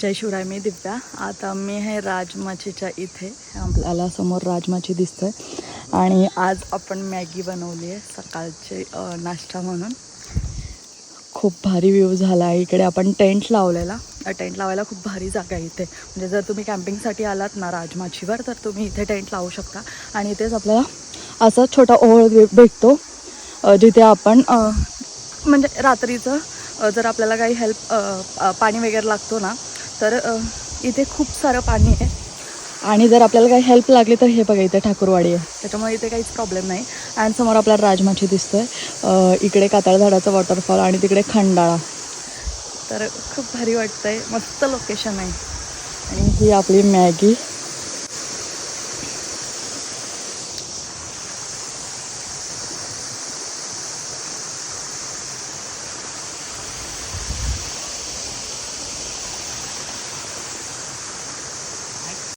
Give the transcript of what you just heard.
जय शिवराय. मी दिव्या. आता मी आहे राजमाचीच्या इथे. आपल्याला समोर राजमाची दिसतंय आणि आज आपण मॅगी बनवली आहे सकाळचे नाश्ता म्हणून. खूप भारी व्ह्यू झाला आहे. इकडे आपण टेंट लावलेला. टेंट लावायला खूप भारी जागा आहे इथे. म्हणजे जर तुम्ही कॅम्पिंगसाठी आलात ना राजमाचीवर तर तुम्ही इथे टेंट लावू शकता. आणि इथेच आपल्याला असा छोटा ओहळ भेटतो जिथे आपण म्हणजे रात्रीचं जर आपल्याला काही हेल्प पाणी वगैरे लागतो ना तर इथे खूप सारं पाणी आहे. आणि जर आपल्याला काही हेल्प लागली तर हे बघा इथे ठाकूरवाडी आहे, त्याच्यामुळे इथे काहीच प्रॉब्लेम नाही. आणि समोर आपल्याला राजमाची दिसतोय. इकडे कातळ झाडाचं वॉटरफॉल आणि तिकडे खंडाळा. तर खूप भारी वाटतंय. मस्त लोकेशन आहे. आणि ही आपली मॅगी.